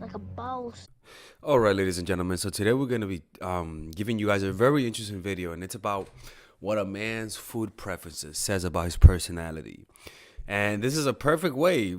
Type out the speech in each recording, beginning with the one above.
like a boss. All right, ladies and gentlemen. So today we're going to be giving you guys a very interesting video, and it's about what a man's food preferences says about his personality. And this is a perfect way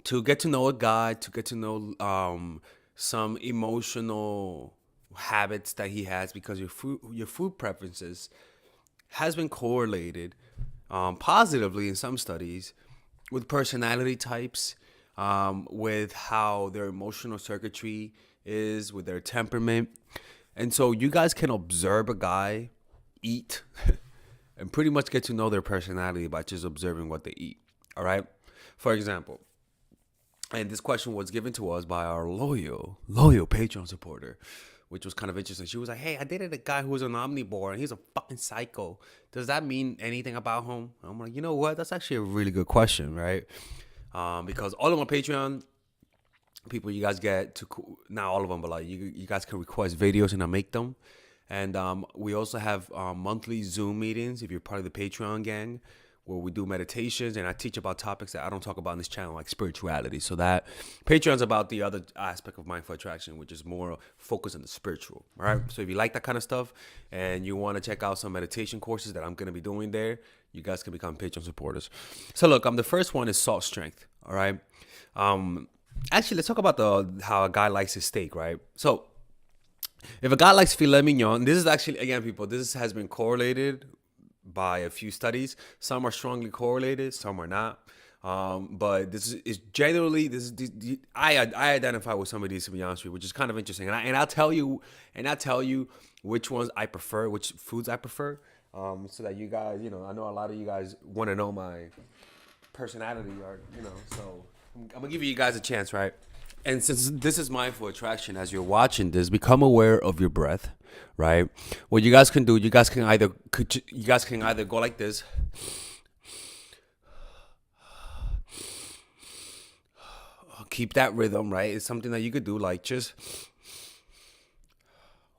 to get to know a guy, to get to know some emotional habits that he has, because your food preferences has been correlated positively in some studies with personality types, with how their emotional circuitry is, with their temperament. And so you guys can observe a guy eat and pretty much get to know their personality by just observing what they eat. All right. For example, and this question was given to us by our loyal Patreon supporter, which was kind of interesting. She was like, "Hey, I dated a guy who was an omnivore, and he's a fucking psycho. Does that mean anything about him?" I'm like, you know what? That's actually a really good question, right? Because all of my Patreon people, you guys get to, not all of them, but like you guys can request videos and I make them. And we also have monthly Zoom meetings if you're part of the Patreon gang, where we do meditations and I teach about topics that I don't talk about on this channel, like spirituality. So that Patreon's about the other aspect of mindful attraction, which is more focused on the spiritual. All right. So if you like that kind of stuff and you want to check out some meditation courses that I'm going to be doing there, you guys can become Patreon supporters. So look, the first one is salt strength. All right. Actually, let's talk about how a guy likes his steak, right? So if a guy likes filet mignon, this is actually, again, people, this has been correlated by a few studies. Some are strongly correlated, some are not. But this is generally, I identify with some of these, to be honest with you, which is kind of interesting. And I'll tell you which ones I prefer, which foods I prefer, so that you guys, I know a lot of you guys want to know my personality, or so I'm gonna give you guys a chance, right? And since this is mindful attraction, as you're watching this, become aware of your breath, right? What you guys can do, you guys can either go like this, keep that rhythm, right? It's something that you could do, like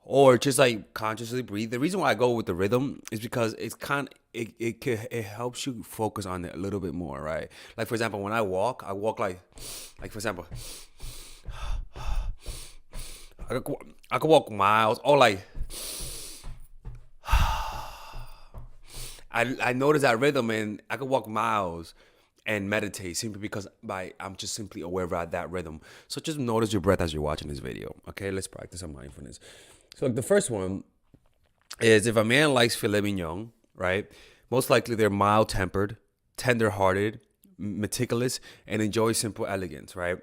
or just like consciously breathe. The reason why I go with the rhythm is because it helps you focus on it a little bit more, right? Like for example, when I walk like for example, I could walk miles, or like I notice that rhythm, and I could walk miles and meditate simply because I'm just simply aware of that rhythm. So just notice your breath as you're watching this video. Okay, let's practice some mindfulness. So like the first one is, if a man likes filet mignon, right? Most likely they're mild tempered, tender hearted, meticulous, and enjoy simple elegance, right?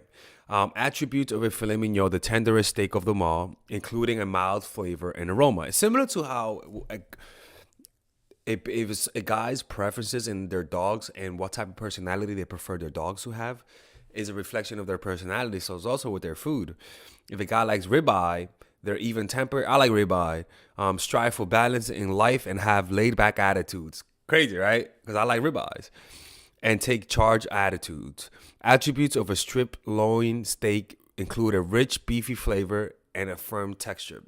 Attributes of a filet mignon, the tenderest steak of them all, including a mild flavor and aroma. It's similar to how if it's a guy's preferences in their dogs and what type of personality they prefer their dogs to have is a reflection of their personality. So it's also with their food. If a guy likes ribeye, they're even tempered. I like ribeye. Strive for balance in life and have laid back attitudes. Crazy, right? Because I like ribeyes. And take charge attitudes. Attributes of a strip loin steak include a rich, beefy flavor and a firm texture.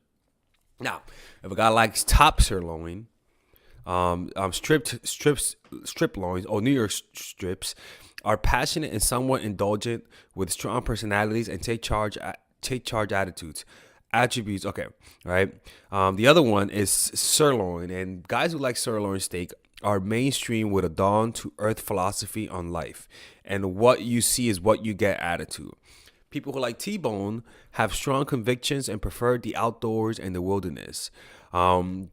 Now, if a guy likes top sirloin, strip loins or New York strips are passionate and somewhat indulgent with strong personalities and take charge attitudes. Attributes, okay, right. The other one is sirloin, and guys who like sirloin steak are mainstream with a down to earth philosophy on life, and what you see is what you get attitude. People who like T-bone have strong convictions and prefer the outdoors and the wilderness.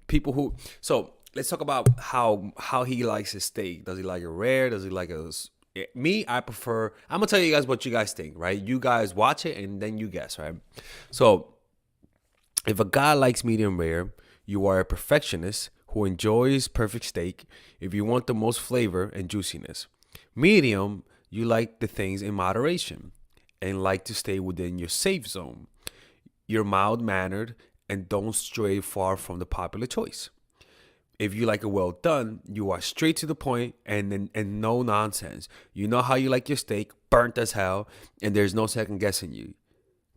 People who so let's talk about how he likes his steak. Does he like it rare? Does he like it? Me, I prefer. I'm gonna tell you guys what you guys think, right? You guys watch it and then you guess, right? So if a guy likes medium rare, you are a perfectionist who enjoys perfect steak. If you want the most flavor and juiciness, medium, you like the things in moderation and like to stay within your safe zone. You're mild mannered and don't stray far from the popular choice. If you like it well done, you are straight to the point and no nonsense. You know how you like your steak, burnt as hell, and there's no second guessing you.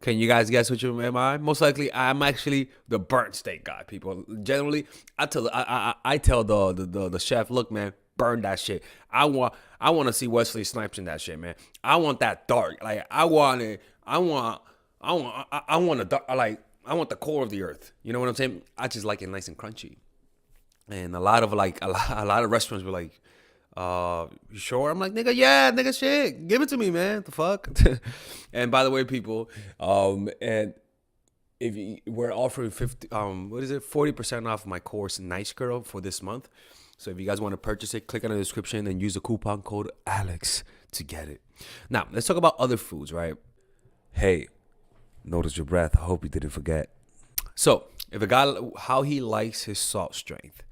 Can you guys guess which one am I? Most likely, I'm actually the burnt steak guy. People generally, I tell the chef, look, man, burn that shit. I want to see Wesley Snipes in that shit, man. I want that dark. Like I want it. I want I want the core of the earth. You know what I'm saying? I just like it nice and crunchy. And a lot of restaurants were like, you sure? I'm like, nigga, yeah, nigga, shit, give it to me, man. The fuck? And by the way, people, and if you, we're offering 40% off my course Nice Girl for this month. So if you guys want to purchase it, click on the description and use the coupon code Alex to get it. Now let's talk about other foods, right? Hey, notice your breath. I hope you didn't forget. So if a guy, how he likes his salt strength.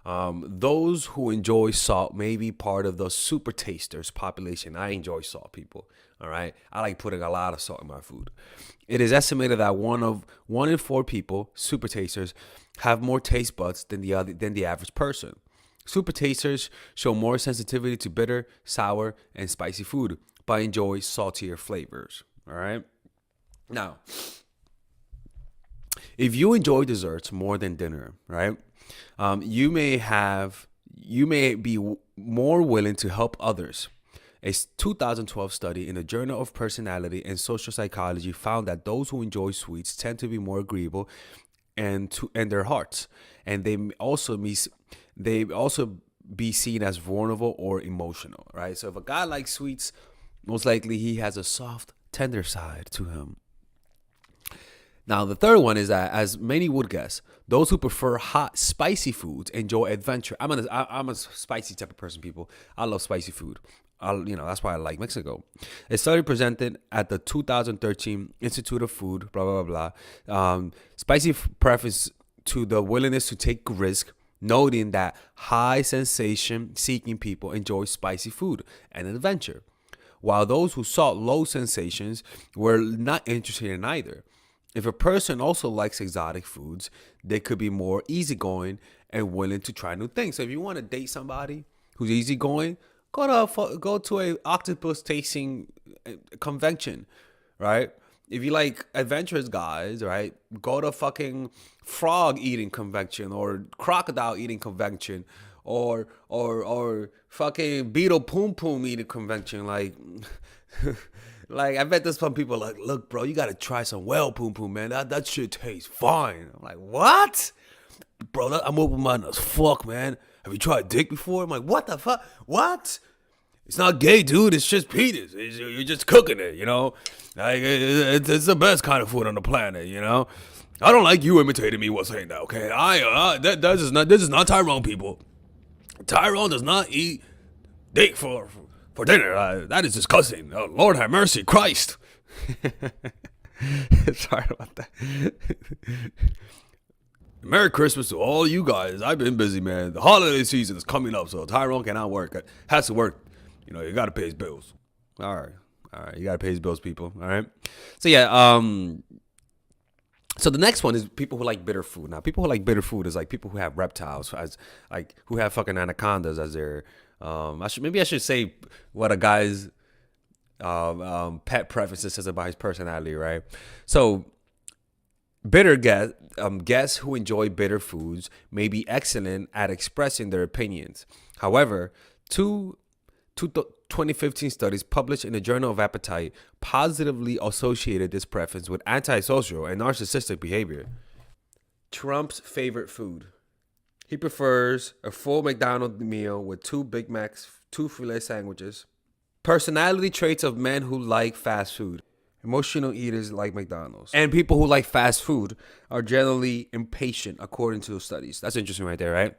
Those who enjoy salt may be part of the super tasters population. I enjoy salt, people. All right, I like putting a lot of salt in my food. It is estimated that one in four people, super tasters, have more taste buds than the average person. Super tasters show more sensitivity to bitter, sour, and spicy food, but enjoy saltier flavors. All right. Now, if you enjoy desserts more than dinner, right? You may be more willing to help others. A 2012 study in the Journal of Personality and Social Psychology found that those who enjoy sweets tend to be more agreeable and their hearts, and they also be seen as vulnerable or emotional, right? So if a guy likes sweets, most likely he has a soft, tender side to him. Now, the third one is that, as many would guess, those who prefer hot, spicy foods enjoy adventure. I'm a spicy type of person, people. I love spicy food. That's why I like Mexico. A study presented at the 2013 Institute of Food, blah, blah, blah. Spicy preference to the willingness to take risk, noting that high sensation seeking people enjoy spicy food and adventure, while those who sought low sensations were not interested in either. If a person also likes exotic foods, they could be more easygoing and willing to try new things. So if you want to date somebody who's easygoing, go to a octopus tasting convention, right? If you like adventurous guys, right, go to fucking frog eating convention or crocodile eating convention or fucking beetle poom poom eating convention. Like like, I bet there's some people like, look, bro, you gotta try some whale poom poom, man. That shit tastes fine. I'm like, what? Bro, I'm open-minded as fuck, man. Have you tried dick before? I'm like, what the fuck? What? It's not gay, dude. It's just penis. You're just cooking it, you know? Like, it's the best kind of food on the planet, you know? I don't like you imitating me while saying that, okay? This is not Tyrone, people. Tyrone does not eat dick for dinner. That is disgusting. Oh, Lord have mercy, Christ. Sorry about that. Merry Christmas to all you guys. I've been busy, man. The holiday season is coming up, so Tyrone cannot work. Has to work. You got to pay his bills. All right. You got to pay his bills, people. All right. So yeah. So the next one is people who like bitter food. Now, people who like bitter food is like people who have reptiles, who have fucking anacondas as their. I should say what a guy's pet preferences says about his personality, right? So bitter guests who enjoy bitter foods may be excellent at expressing their opinions. However, two 2015 studies published in the Journal of Appetite positively associated this preference with antisocial and narcissistic behavior. Trump's favorite food. He prefers a full McDonald's meal with 2 Big Macs, 2 filet sandwiches. Personality traits of men who like fast food. Emotional eaters like McDonald's. And people who like fast food are generally impatient, according to studies. That's interesting right there, right?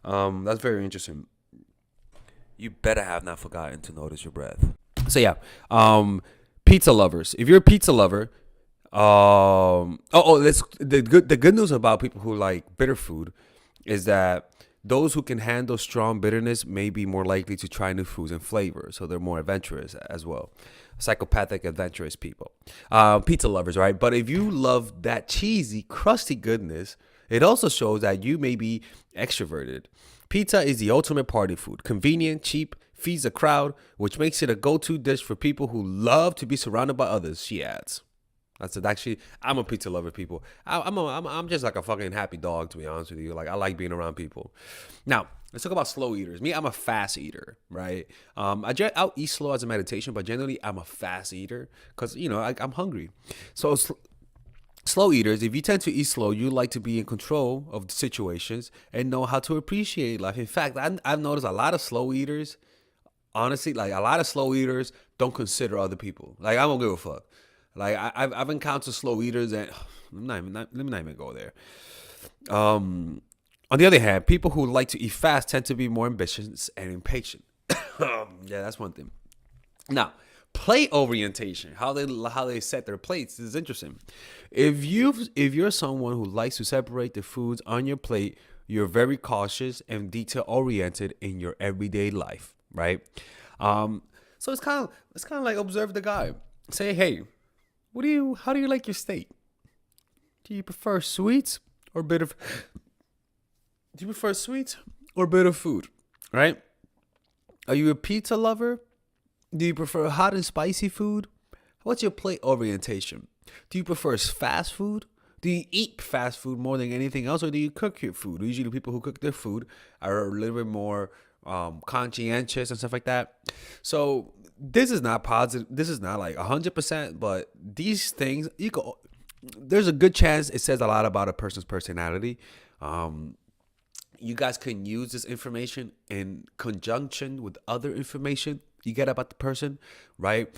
That's very interesting. You better have not forgotten to notice your breath. So yeah, pizza lovers. If you're a pizza lover, the good news about people who like bitter food is that those who can handle strong bitterness may be more likely to try new foods and flavors, so they're more adventurous as well. Psychopathic, adventurous people. Pizza lovers, right? But if you love that cheesy, crusty goodness, it also shows that you may be extroverted. Pizza is the ultimate party food. Convenient, cheap, feeds a crowd, which makes it a go-to dish for people who love to be surrounded by others, she adds. I'm a pizza lover, people. I'm just like a fucking happy dog, to be honest with you. Like, I like being around people. Now, let's talk about slow eaters. Me, I'm a fast eater, right? I'll eat slow as a meditation, but generally I'm a fast eater because I'm hungry. So slow eaters, if you tend to eat slow, you like to be in control of the situations and know how to appreciate life. In fact, I've noticed a lot of slow eaters. Honestly, like a lot of slow eaters don't consider other people. Like I don't give a fuck. Like I've encountered slow eaters, and let me not even go there. On the other hand, people who like to eat fast tend to be more ambitious and impatient. Yeah, that's one thing. Now, plate orientation, how they set their plates is interesting. If you're someone who likes to separate the foods on your plate, you're very cautious and detail oriented in your everyday life, right? So it's kind of like observe the guy. Say, hey, how do you like your steak? Do you prefer sweets or bitter? Do you prefer sweets or bitter food? Right? Are you a pizza lover? Do you prefer hot and spicy food? What's your plate orientation? Do you prefer fast food? Do you eat fast food more than anything else, or do you cook your food? Usually, people who cook their food are a little bit more conscientious and stuff like that. So this is not positive. This is not like 100%, but these things there's a good chance it says a lot about a person's personality. You guys can use this information in conjunction with other information you get about the person, right?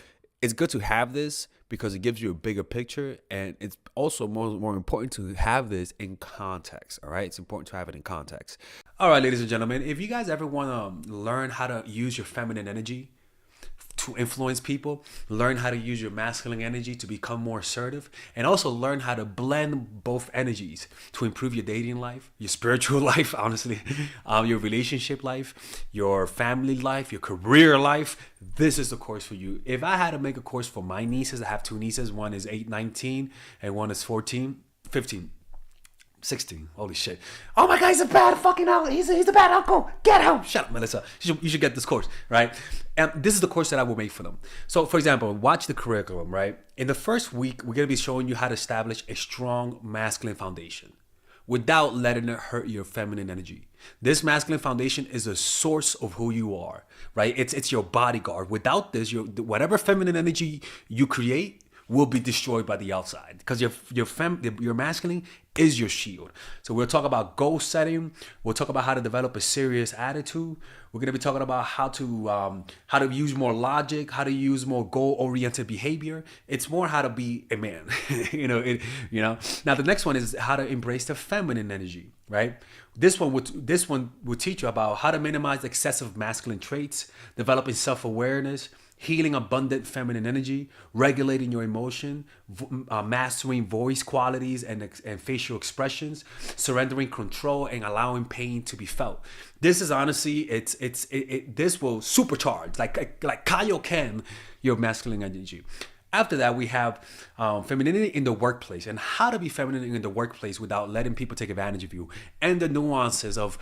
It's good to have this because it gives you a bigger picture, and it's also more important to have this in context. All right, it's important to have it in context. All right, ladies and gentlemen, if you guys ever want to learn how to use your feminine energy to influence people, learn how to use your masculine energy to become more assertive, and also learn how to blend both energies to improve your dating life, your spiritual life, honestly, your relationship life, your family life, your career life, this is the course for you. If I had to make a course for my nieces, I have two nieces, one is 19 and one is 15. 16. Holy shit. Oh my God, he's a bad fucking uncle. He's a bad uncle. Get him. Shut up, Melissa. You should get this course, right? And this is the course that I will make for them. So, for example, watch the curriculum, right? In the first week, we're going to be showing you how to establish a strong masculine foundation without letting it hurt your feminine energy. This masculine foundation is a source of who you are, right? It's your bodyguard. Without this, whatever feminine energy you create will be destroyed by the outside, because your masculine is your shield. So we'll talk about goal setting. We'll talk about how to develop a serious attitude. We're gonna be talking about how to use more logic, how to use more goal-oriented behavior. It's more how to be a man. Now the next one is how to embrace the feminine energy, right? This one would teach you about how to minimize excessive masculine traits, developing self-awareness, healing abundant feminine energy, regulating your emotion, mastering voice qualities and facial expressions, surrendering control, and allowing pain to be felt. This is honestly, this will supercharge, like Kaioken, your masculine energy. After that, we have femininity in the workplace, and how to be feminine in the workplace without letting people take advantage of you, and the nuances of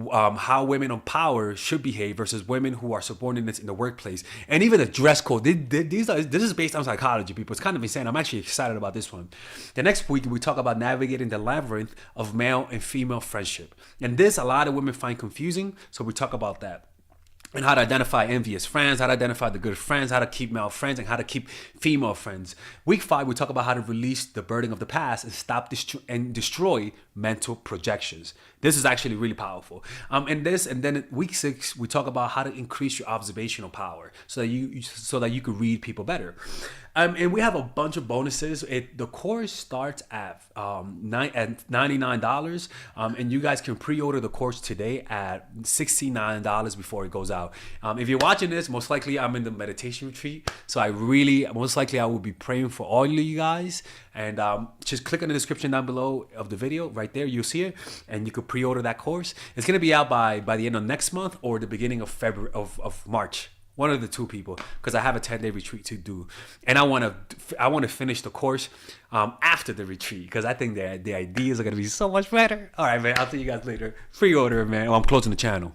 how women on power should behave versus women who are subordinates in the workplace, and even the dress code. This is based on psychology, people. It's kind of insane. I'm actually excited about this one. The next week, we talk about navigating the labyrinth of male and female friendship, and this a lot of women find confusing, so we talk about that. And how to identify envious friends, how to identify the good friends, how to keep male friends, and how to keep female friends. Week 5, we talk about how to release the burden of the past and stop and destroy mental projections. This is actually really powerful. And then week 6, we talk about how to increase your observational power so that you could read people better. And we have a bunch of bonuses. The course starts at $99, and you guys can pre-order the course today at $69 before it goes out. If you're watching this, most likely I'm in the meditation retreat, so I will be praying for all of you guys. And just click on the description down below of the video. Right there, you'll see it, and you could pre-order that course. It's gonna be out by the end of next month or the beginning of February of March. One of the two, people, because I have a 10-day retreat to do, and I want to finish the course after the retreat, because I think the ideas are gonna be so much better. All right, man. I'll see you guys later. Pre-order, man. I'm closing the channel.